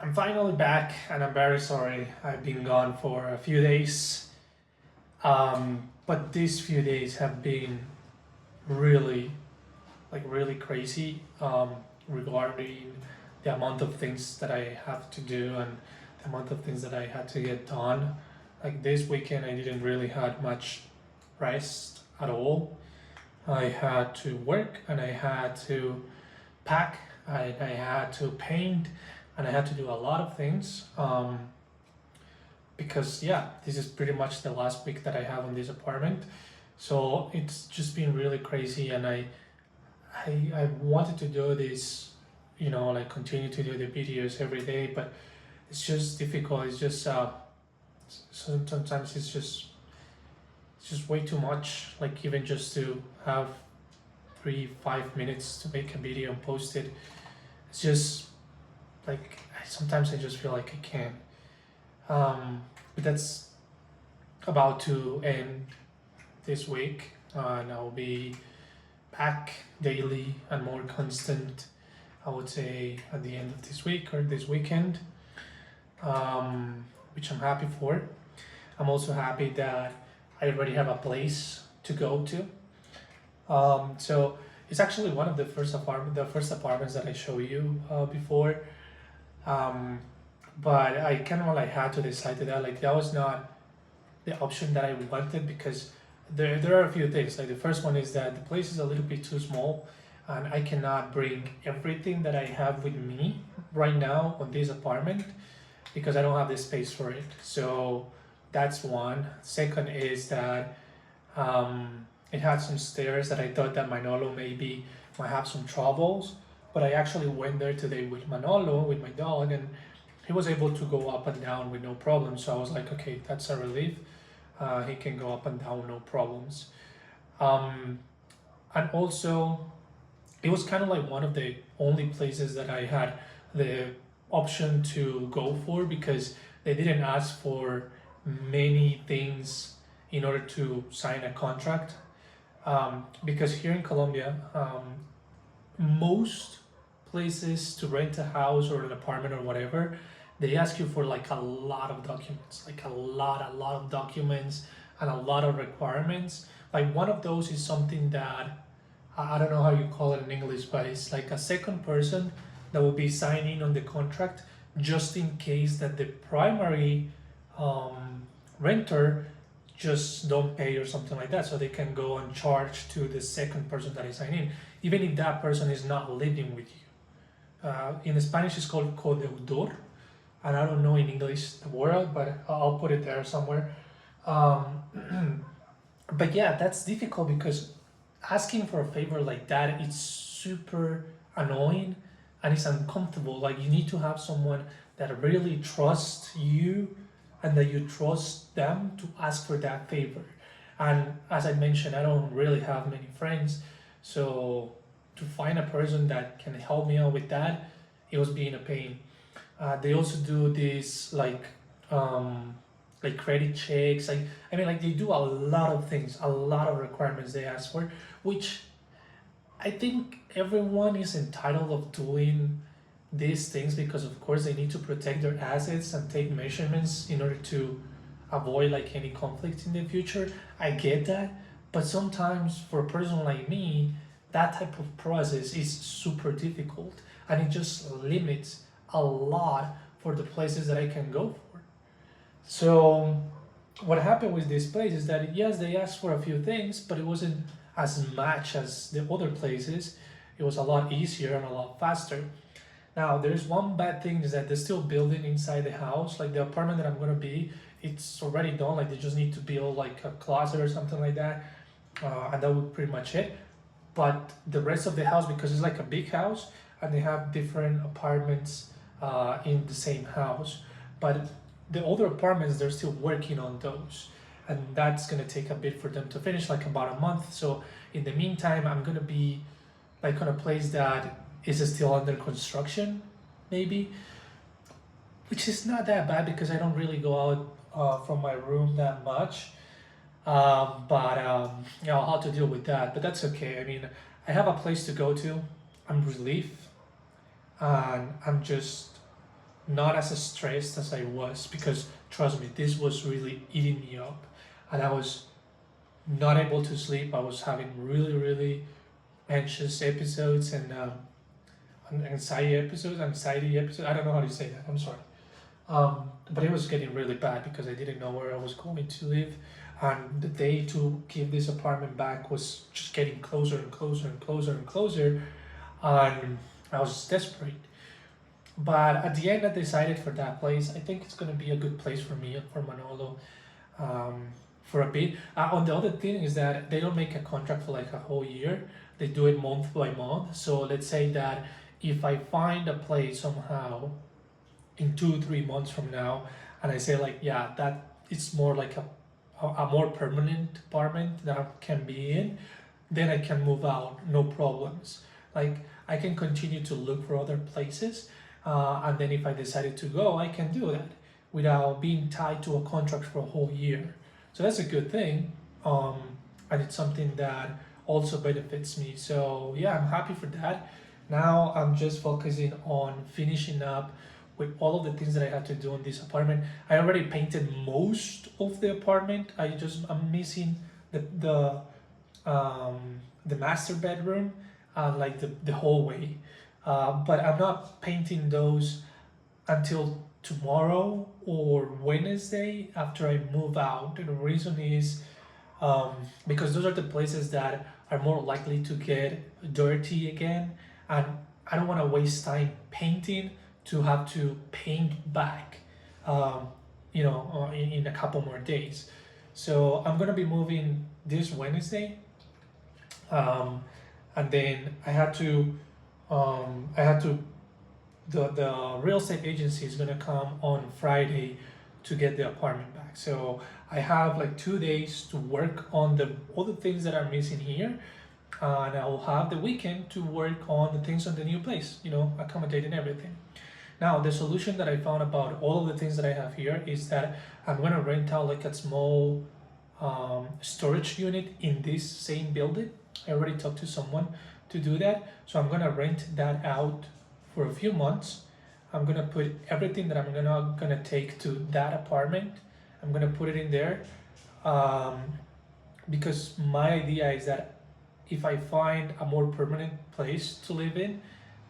I'm finally back and I'm very sorry. I've been gone for a few days. But these few days have been really, really crazy regarding the amount of things that I have to do and the amount of things that I had to get done. Like this weekend, I didn't really had much rest at all. I had to work and I had to pack, I had to paint, and I had to do a lot of things because, yeah, this is pretty much the last week that I have in this apartment. So it's just been really crazy, and I wanted to do this, like continue to do the videos every day, but it's just difficult. It's just sometimes it's just way too much. Like even just to have 3 5 minutes to make a video and post it, it's just like sometimes I just feel like I can't. But that's about to end this week, and I'll be back daily and more constant. I would say at the end of this week or this weekend, which I'm happy for. I'm also happy that I already have a place to go to. So it's actually one of the first apartments that I show you before. Um, but I kind of like had to decide that like that was not the option that I wanted because there are a few things. Like the first one is that the place is a little bit too small, and I cannot bring everything that I have with me right now on this apartment because I don't have the space for it. So that's one. Second is that it had some stairs that I thought that Manolo maybe might have some troubles, but I actually went there today with Manolo, with my dog, and he was able to go up and down with no problem. So I was like, okay, that's a relief. He can go up and down, no problems. Um, and also, it was kind of like one of the only places that I had the option to go for because they didn't ask for many things in order to sign a contract. Because here in Colombia, most places to rent a house or an apartment or whatever, they ask you for like a lot of documents, like a lot of documents and a lot of requirements. Like one of those is something that I don't know how you call it in English, but it's like a second person that will be signing on the contract just in case that the primary um, renter just don't pay or something like that, so they can go and charge to the second person that is signing, even if that person is not living with you. In Spanish, it's called codeudor, and I don't know in English the word, but I'll put it there somewhere. Um, but yeah, that's difficult because asking for a favor like that, it's super annoying and it's uncomfortable. Like you need to have someone that really trusts you and that you trust them to ask for that favor. And as I mentioned, I don't really have many friends, so to find a person that can help me out with that, it was being a pain. They also do this like credit checks. Like I mean, like they do a lot of things, a lot of requirements they ask for, which I think everyone is entitled of doing these things because of course they need to protect their assets and take measurements in order to avoid like any conflict in the future. I get that, but sometimes for a person like me, that type of process is super difficult and it just limits a lot for the places that I can go for. So what happened with this place is that yes, they asked for a few things, but it wasn't as much as the other places. It was a lot easier and a lot faster. Now, there's one bad thing is that they're still building inside the house. Like the apartment that I'm gonna be, it's already done. Like they just need to build like a closet or something like that, and that would pretty much it. But the rest of the house, because it's like a big house, and they have different apartments in the same house, but the other apartments they're still working on those, and that's gonna take a bit for them to finish, like about a month. So in the meantime, I'm gonna be like on a place that is still under construction, maybe, which is not that bad because I don't really go out from my room that much. But I'll have to deal with that. But that's okay. I mean, I have a place to go to. I'm relieved, and I'm just not as stressed as I was, because trust me, this was really eating me up, and I was not able to sleep. I was having really anxious episodes and anxiety episodes. I don't know how to say that. I'm sorry. But it was getting really bad because I didn't know where I was going to live, and the day to give this apartment back was just getting closer and closer and closer and closer, and I was desperate. But at the end, I decided for that place. I think it's gonna be a good place for me, for Manolo, um, for a bit. On the other thing is that they don't make a contract for like a whole year. They do it month by month. So let's say that if I find a place somehow in 2 3 months from now, and I say like, yeah, that it's more like a more permanent apartment that I can be in, then I can move out, no problems. Like I can continue to look for other places, and then if I decided to go, I can do that without being tied to a contract for a whole year. So that's a good thing, um, and it's something that also benefits me. So yeah, I'm happy for that. Now I'm just focusing on finishing up with all of the things that I had to do in this apartment. I already painted most of the apartment. I'm missing the the master bedroom and like the hallway. But I'm not painting those until tomorrow or Wednesday after I move out. And the reason is um, because those are the places that are more likely to get dirty again, and I don't want to waste time painting to have to paint back, um, in a couple more days. So I'm gonna be moving this Wednesday, um, and then I had to the real estate agency is gonna come on Friday to get the apartment back. So I have like 2 days to work on the all the things that are missing here, and I will have the weekend to work on the things on the new place. Accommodating everything. Now the solution that I found about all of the things that I have here is that I'm gonna rent out like a small storage unit in this same building. I already talked to someone to do that, so I'm gonna rent that out for a few months. I'm gonna put everything that I'm gonna take to that apartment. I'm gonna put it in there, um, because my idea is that if I find a more permanent place to live in,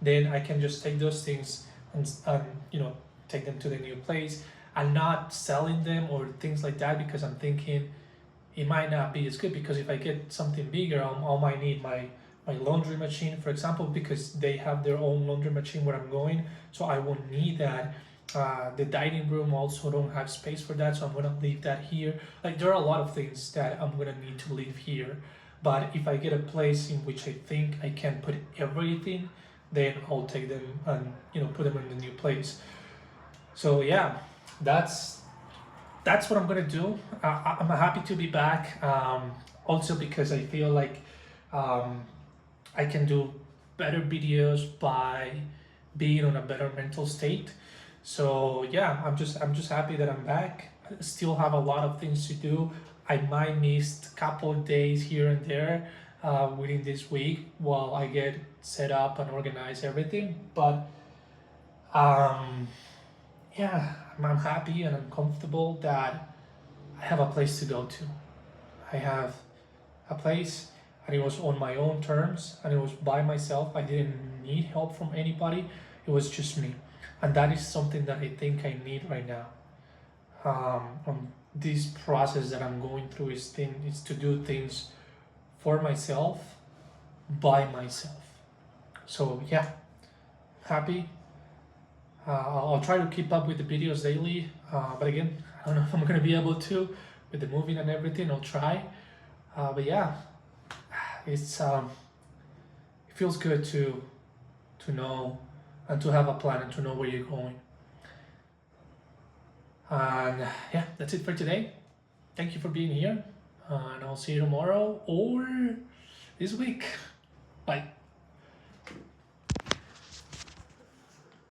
then I can just take those things and take them to the new place and not selling them or things like that, because I'm thinking it might not be as good, because if I get something bigger, I might need my laundry machine, for example, because they have their own laundry machine where I'm going, so I won't need that. The dining room also don't have space for that, so I'm gonna leave that here. Like there are a lot of things that I'm gonna need to leave here, but if I get a place in which I think I can put everything, then I'll take them and put them in the new place. So yeah, that's what I'm gonna do. I'm happy to be back. Also because I feel like um, I can do better videos by being on a better mental state. So yeah, I'm just happy that I'm back. I still have a lot of things to do. I might miss a couple of days here and there within this week while I get set up and organize everything. But um, yeah, I'm happy and I'm comfortable that I have a place to go to. I have a place, and it was on my own terms, and it was by myself. I didn't need help from anybody. It was just me, and that is something that I think I need right now. This process that I'm going through is to do things for myself, by myself. So yeah, happy. I'll try to keep up with the videos daily, but again, I don't know if I'm gonna be able to with the moving and everything. I'll try, but yeah, it feels good to know and to have a plan and to know where you're going. And yeah, that's it for today. Thank you for being here, and I'll see you tomorrow or this week. Bye.